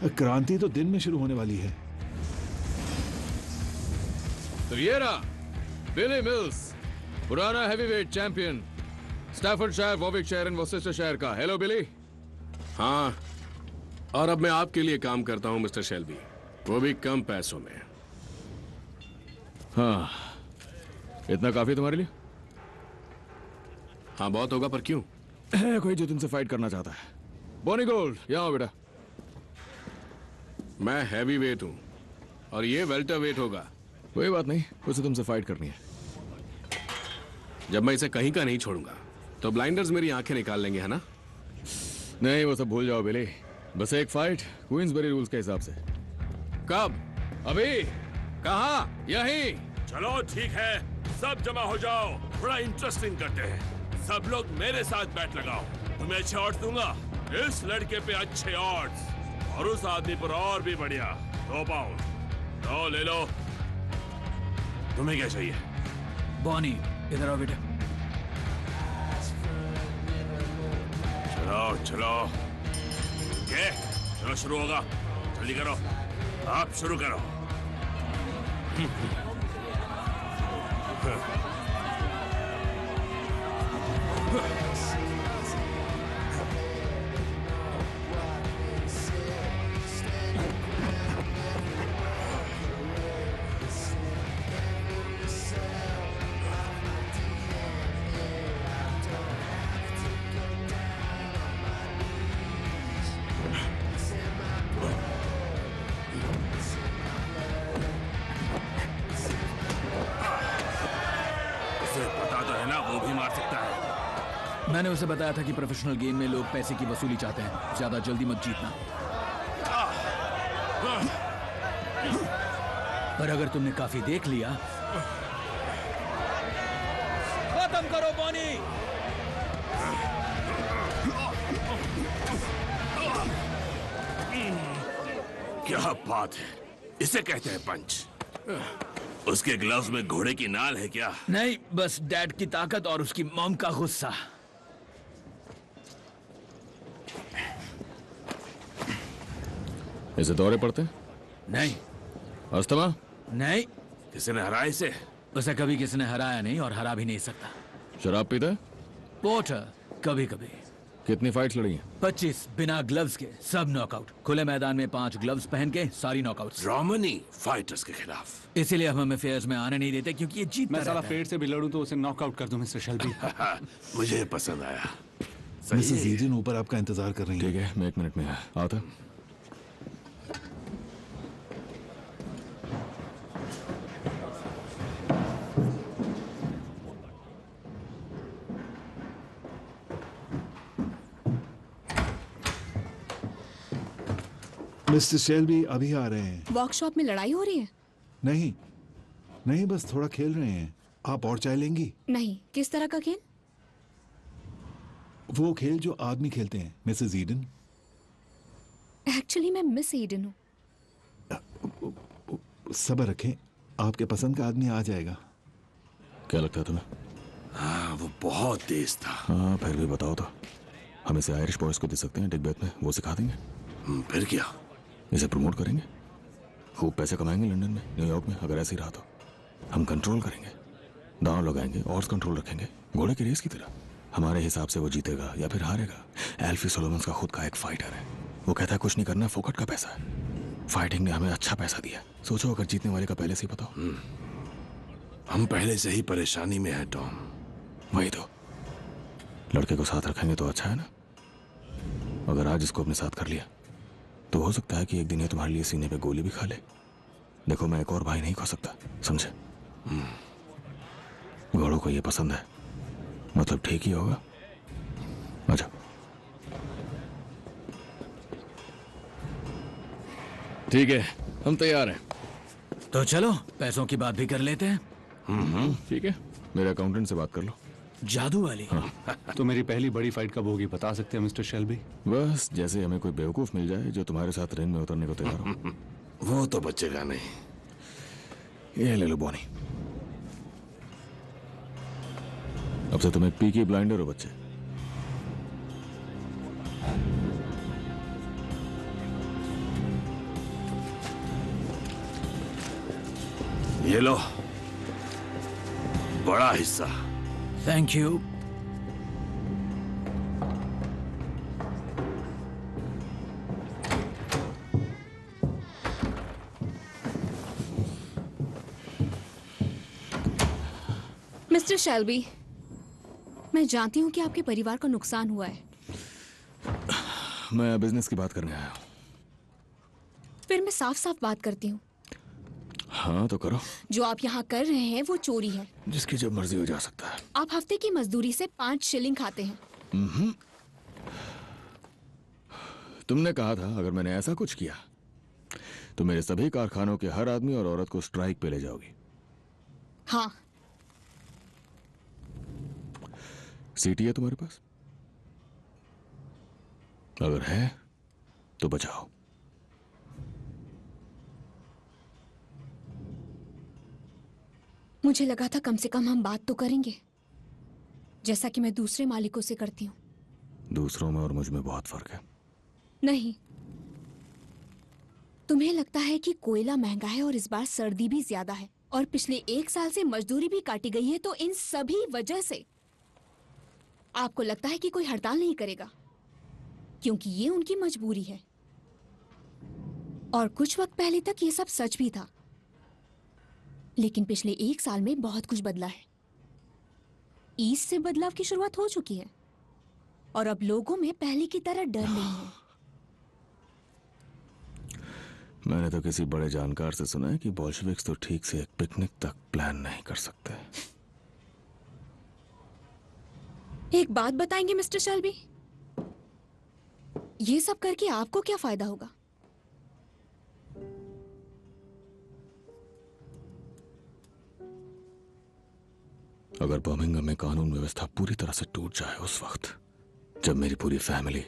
क्रांति तो दिन में शुरू होने वाली है। रिएरा, बिली मिल्स, पुराना हैवीवेट चैंपियन, स्टैफर्डशायर, वॉविकशायर एंड वॉर्सेस्टरशायर का। हेलो बिली। हाँ, और अब मैं आपके लिए काम करता हूं मिस्टर शेल्बी, वो भी कम पैसों में। हाँ, इतना काफी तुम्हारे लिए? हाँ, बहुत होगा, पर क्यों? है कोई जो तुमसे फाइट करना चाहता है। बॉनी गोल्ड, यहाँ आओ बेटा। मैं हैवी वेट हूं और ये वेल्टर वेट होगा। कोई बात नहीं, उसे तुमसे फाइट करनी है। जब मैं इसे कहीं का नहीं छोड़ूंगा तो ब्लाइंडर्स मेरी आंखें निकाल लेंगे, है ना? नहीं, वो सब भूल जाओ बिली। बस एक फाइट क्वींसबरी रूल्स के हिसाब से। कब? अभी। कहाँ? यहीं। चलो ठीक है, सब जमा हो जाओ, थोड़ा इंटरेस्टिंग करते हैं। सब लोग मेरे साथ बैट लगाओ, तुम्हें अच्छे ऑड्स दूंगा। इस लड़के पे अच्छे ऑड्स और उस आदमी पर और भी बढ़िया। 2 पाउंड तो ले लो। तुम्हें क्या चाहिए? बॉनी, इधर आओ बेटा। चलो चलो, क्या? चलो शुरू होगा, जल्दी करो, आप शुरू करो। मैंने उसे बताया था कि प्रोफेशनल गेम में लोग पैसे की वसूली चाहते हैं, ज्यादा जल्दी मत जीतना। पर अगर तुमने काफी देख लिया, खत्म करो बॉनी। क्या बात है, इसे कहते हैं पंच। उसके ग्लव्स में घोड़े की नाल है क्या? नहीं, बस डैड की ताकत और उसकी मॉम का गुस्सा। इसे दौरे पड़ते? नहीं। अस्थमा? नहीं। किसी ने हराया इसे? उसे कभी किसी ने हराया नहीं और हरा भी नहीं सकता। शराब पीता? पोर्टर, कभी कभी। कितनी फाइट्स लड़ी हैं? 25 बिना ग्लव्स के, सब नॉकआउट। खुले मैदान में 5 ग्लव्स पहन के सारी नॉकआउट्स। रोमनी फाइटर्स के खिलाफ। इसीलिए हम हमें फेयर्स में आने नहीं देते, क्योंकि ये जीतता मैं साला रहता है। पेट से भी लड़ूं तो उसे नॉकआउट कर दूं मिस्टर शेल्बी। मुझे पसंद आया। मिसेस ईडन ऊपर आपका इंतजार कर रही हैं। ठीक है, मैं 1 मिनट में आता। मिस्टर शेल्बी अभी आ रहे हैं। वर्कशॉप में लड़ाई हो रही है? नहीं नहीं, बस थोड़ा खेल रहे हैं। आप और चाय लेंगी? नहीं। किस तरह का खेल? वो खेल जो आदमी खेलते हैं, मिसेस ईडन। एक्चुअली मैं मिस ईडन हूँ। सब्र रखें, आपके पसंद का आदमी आ जाएगा। क्या लगता है तुम्हें? हाँ, वो बहुत तेज था। हाँ, फिर भी बताओ तो। हम इसे आयरिश बॉयज को दे सकते हैं डिगबैथ में, वो सिखा देंगे। फिर क्या? इसे प्रमोट करेंगे, खूब पैसे कमाएंगे लंदन में, न्यूयॉर्क में। अगर ऐसे ही रहा तो हम कंट्रोल करेंगे, दांव लगाएंगे, और कंट्रोल रखेंगे, घोड़े की रेस की तरह। हमारे हिसाब से वो जीतेगा या फिर हारेगा। एल्फी सोलोमन्स का खुद का एक फाइटर है, वो कहता है कुछ नहीं करना, फोकट का पैसा है। फाइटिंग ने हमें अच्छा पैसा दिया। सोचो अगर जीतने वाले का पहले से ही पता हो। हम पहले से ही परेशानी में हैं टॉम। वही तो, लड़के को साथ रखेंगे तो अच्छा है ना। अगर आज इसको अपने साथ कर लिया तो हो सकता है कि एक दिन ये तुम्हारे लिए सीने पे गोली भी खा ले। देखो, मैं एक और भाई नहीं खो सकता, समझे? घोड़ों को ये पसंद है, मतलब ठीक ही होगा। अच्छा, ठीक है, हम तैयार हैं। तो चलो पैसों की बात भी कर लेते हैं। ठीक है, मेरे अकाउंटेंट से बात कर लो। जादू वाली? हाँ। तो मेरी पहली बड़ी फाइट कब होगी बता सकते हैं मिस्टर शेल्बी? बस जैसे हमें कोई बेवकूफ मिल जाए जो तुम्हारे साथ रिंग में उतरने को तैयार हो। वो तो बचेगा नहीं। ये ले लो बॉनी। अब से तुम एक पीकी ब्लाइंडर हो बच्चे। ये लो बड़ा हिस्सा। Thank you. मिस्टर शेल्बी, मैं जानती हूँ कि आपके परिवार को नुकसान हुआ है। मैं बिजनेस की बात करने आया हूँ। फिर मैं साफ साफ बात करती हूँ। हाँ तो करो। जो आप यहाँ कर रहे हैं वो चोरी है। जिसकी जब मर्जी हो जा सकता है। आप हफ्ते की मजदूरी से 5 शिलिंग खाते हैं। तुमने कहा था अगर मैंने ऐसा कुछ किया तो मेरे सभी कारखानों के हर आदमी और औरत को स्ट्राइक पे ले जाओगी। हाँ। सीटी है तुम्हारे पास? अगर है तो बचाओ। मुझे लगा था कम से कम हम बात तो करेंगे, जैसा कि मैं दूसरे मालिकों से करती हूँ। दूसरों में और मुझ में बहुत फर्क है। नहीं, तुम्हें लगता है कि कोयला महंगा है और इस बार सर्दी भी ज्यादा है और पिछले 1 साल से मजदूरी भी काटी गई है, तो इन सभी वजह से आपको लगता है कि कोई हड़ताल नहीं करेगा क्योंकि ये उनकी मजबूरी है। और कुछ वक्त पहले तक ये सब सच भी था, लेकिन पिछले 1 साल में बहुत कुछ बदला है। ईस्ट से बदलाव की शुरुआत हो चुकी है और अब लोगों में पहले की तरह डर नहीं है। मैंने तो किसी बड़े जानकार से सुना है कि बोल्शेविक्स तो ठीक से एक पिकनिक तक प्लान नहीं कर सकते। एक बात बताएंगे मिस्टर शेल्बी, ये सब करके आपको क्या फायदा होगा? अगर बर्मिंघम में कानून व्यवस्था पूरी तरह से टूट जाए उस वक्त जब मेरी पूरी फैमिली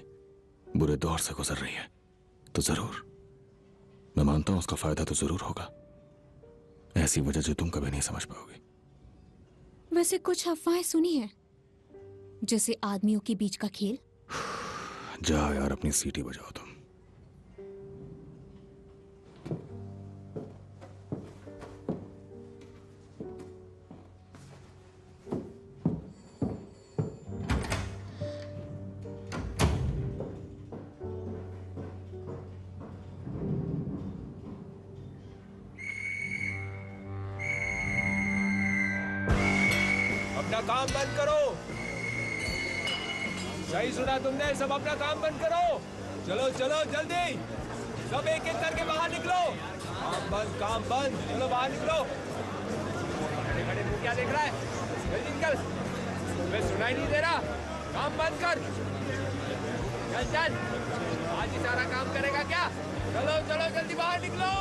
बुरे दौर से गुजर रही है, तो जरूर, मैं मानता हूं उसका फायदा तो जरूर होगा। ऐसी वजह जो तुम कभी नहीं समझ पाओगी। वैसे कुछ अफवाहें सुनी है, जैसे आदमियों के बीच का खेल। जाओ यार, अपनी सीटी बजाओ तुम। अपना काम बंद करो। सही सुना तुमने, सब अपना काम बंद करो। चलो चलो जल्दी, सब एक एक करके बाहर निकलो। काम बंद, चलो बाहर निकलो। खड़े खड़े मुंह क्या देख रहा है? जल्दी निकल, तुम्हें सुनाई नहीं दे रहा? काम बंद कर। चल चल, आज ही सारा काम करेगा क्या? चलो चलो जल्दी बाहर निकलो।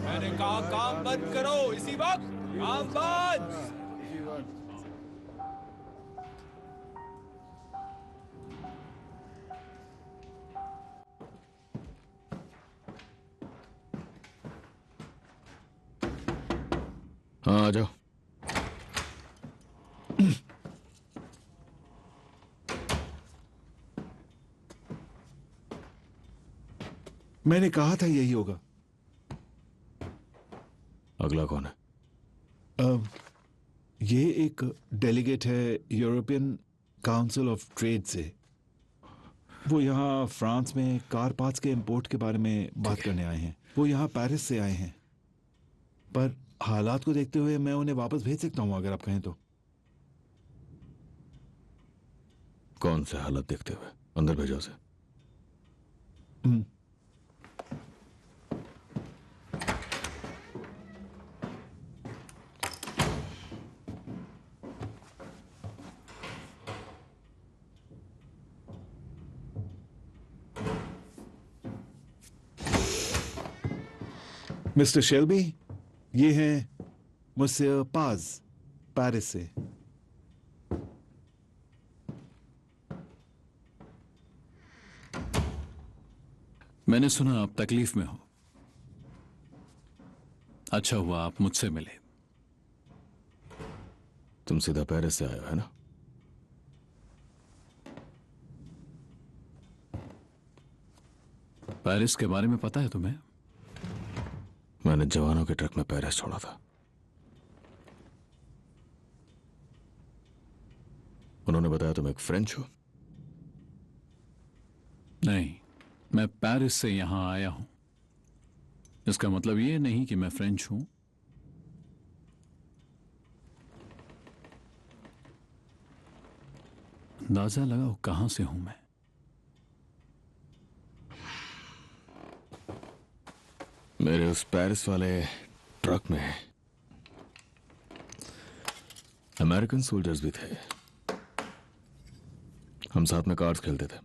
मैंने कहा काम बंद करो इसी वक्त। काम बंद। हाँ आ जाओ। मैंने कहा था यही होगा। अगला कौन है? ये एक डेलीगेट है यूरोपियन काउंसिल ऑफ ट्रेड से। वो यहाँ फ्रांस में कार पार्ट्स के इंपोर्ट के बारे में बात करने आए हैं। वो यहाँ पेरिस से आए हैं, पर हालात को देखते हुए मैं उन्हें वापस भेज सकता हूँ अगर आप कहें तो। कौन से हालत देखते हुए? अंदर भेजो उसे। मिस्टर शेल्बी, ये हैं मुझसे पाज, पेरिस से। मैंने सुना आप तकलीफ में हो। अच्छा हुआ आप मुझसे मिले। तुम सीधा पेरिस से आए हो है ना? पेरिस के बारे में पता है तुम्हें? मैंने जवानों के ट्रक में पेरिस छोड़ा था। उन्होंने बताया तुम एक फ्रेंच हो। नहीं, मैं पेरिस से यहां आया हूं। इसका मतलब ये नहीं कि मैं फ्रेंच हूं। अंदाजा लगाओ कहां से हूं मैं। मेरे उस पेरिस वाले ट्रक में अमेरिकन सोल्जर्स भी थे। हम साथ में कार्ड्स खेलते थे।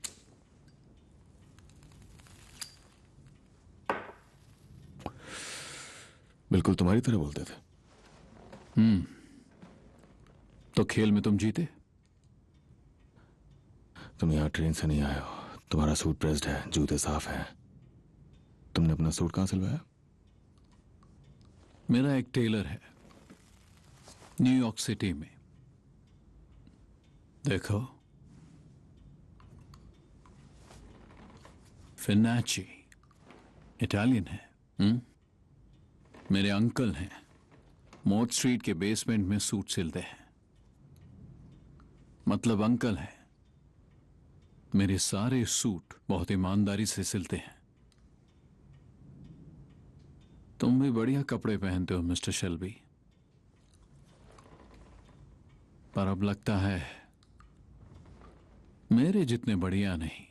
बिल्कुल तुम्हारी तरह बोलते थे। तो खेल में तुम जीते? तुम यहां ट्रेन से नहीं आए हो। तुम्हारा सूट प्रेस्ड है, जूते साफ हैं। तुमने अपना सूट कहां सिलवाया? मेरा एक टेलर है न्यूयॉर्क सिटी में। देखो, फिनाची इटालियन है। मेरे अंकल हैं, मोट स्ट्रीट के बेसमेंट में सूट सिलते हैं। मतलब अंकल हैं, मेरे सारे सूट बहुत ईमानदारी से सिलते हैं। तुम भी बढ़िया कपड़े पहनते हो मिस्टर शेल्बी, पर अब लगता है मेरे जितने बढ़िया नहीं।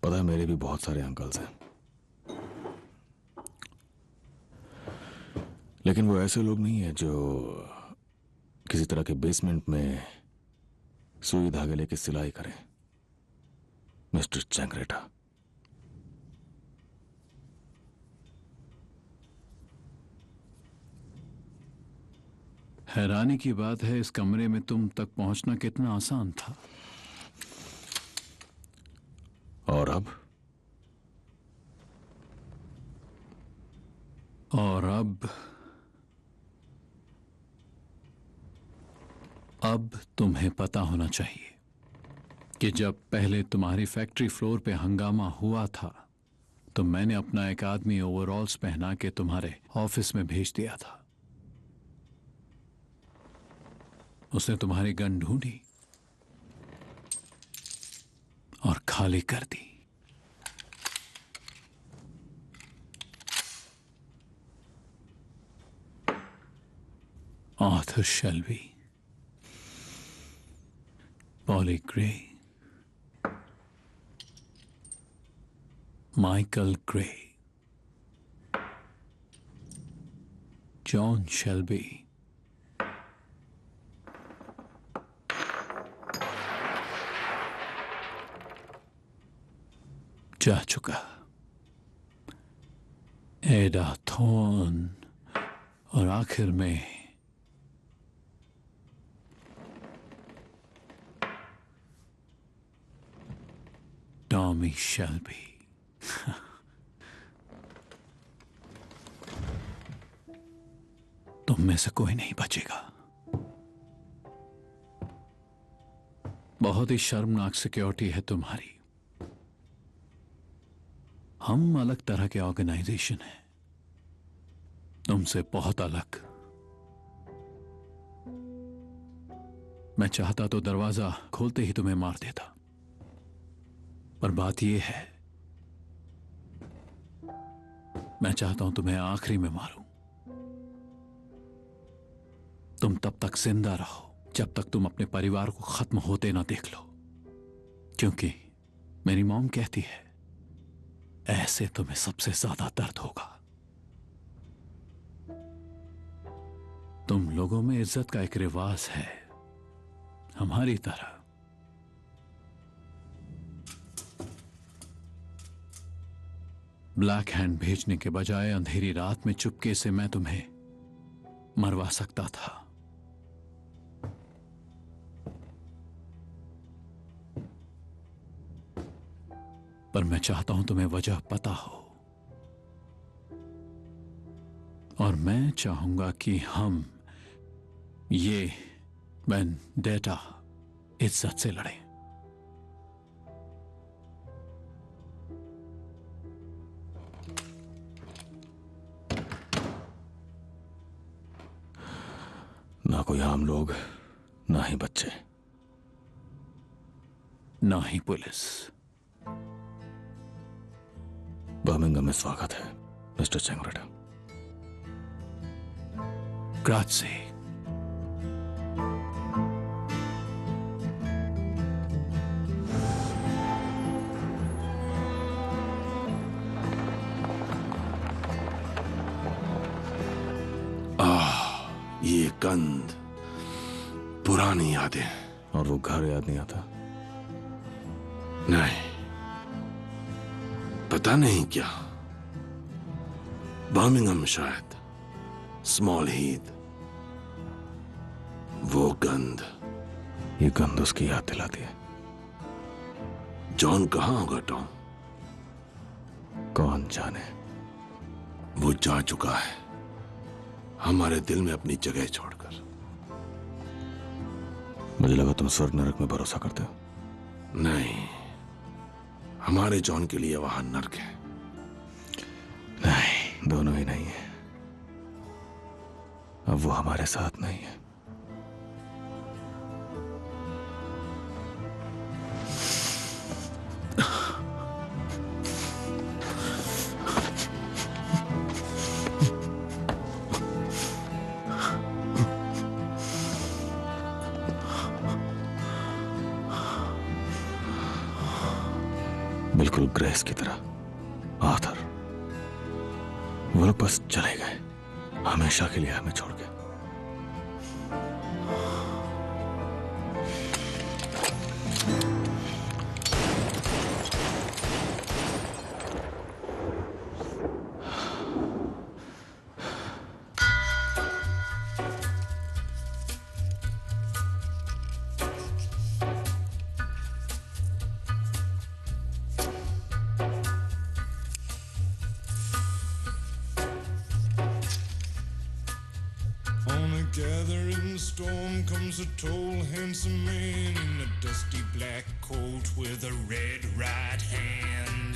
पता है, मेरे भी बहुत सारे अंकल्स हैं, लेकिन वो ऐसे लोग नहीं है जो किसी तरह के बेसमेंट में सुई धागे लेके सिलाई करें। मिस्टर चैंग्रेटा, हैरानी की बात है, इस कमरे में तुम तक पहुंचना कितना आसान था। और अब तुम्हें पता होना चाहिए कि जब पहले तुम्हारी फैक्ट्री फ्लोर पे हंगामा हुआ था तो मैंने अपना एक आदमी ओवरऑल्स पहना के तुम्हारे ऑफिस में भेज दिया था। उसने तुम्हारी गन ढूंढी और खाली कर दी। Arthur Shelby, Polly Gray, Michael Gray, John Shelby, जा चुका। एडा थॉर्न और आखिर में टॉमी शेल्बी। तुम में से कोई नहीं बचेगा। बहुत ही शर्मनाक सिक्योरिटी है तुम्हारी। हम अलग तरह के ऑर्गेनाइजेशन हैं, तुमसे बहुत अलग। मैं चाहता तो दरवाजा खोलते ही तुम्हें मार देता, पर बात यह है मैं चाहता हूं तुम्हें आखिरी में मारूं। तुम तब तक जिंदा रहो जब तक तुम अपने परिवार को खत्म होते ना देख लो, क्योंकि मेरी मॉम कहती है ऐसे तुम्हें सबसे ज्यादा दर्द होगा। तुम लोगों में इज्जत का एक रिवाज है, हमारी तरह। ब्लैक हैंड भेजने के बजाय अंधेरी रात में चुपके से मैं तुम्हें मरवा सकता था। पर मैं चाहता हूं तुम्हें वजह पता हो, और मैं चाहूंगा कि हम ये वेंडेटा इज्जत से लड़े। ना कोई आम लोग, ना ही बच्चे, ना ही पुलिस। बर्मिंघम में स्वागत है मिस्टर चेंगरेडा। ग्राzie। ये गंध, पुरानी यादें। और वो घर याद नहीं आता? नहीं, पता नहीं क्या, बर्मिंघम शायद, स्मॉल हीथ, वो गंध। ये गंध उसकी याद दिलाती है। जॉन कहाँ होगा टॉम? कौन जाने। वो जा चुका है हमारे दिल में अपनी जगह छोड़कर। मुझे लगा तुम स्वर्ग नरक में भरोसा करते हो। नहीं, हमारे जॉन के लिए वहां नरक है। नहीं, दोनों ही नहीं है। अब वो हमारे साथ नहीं है। बिल्कुल ग्रेस की तरह। आर्थर, वो लोग बस चले गए हमेशा के लिए हमें छोड़ के। Gathering storm comes a tall, handsome man in a dusty black coat with a red right hand.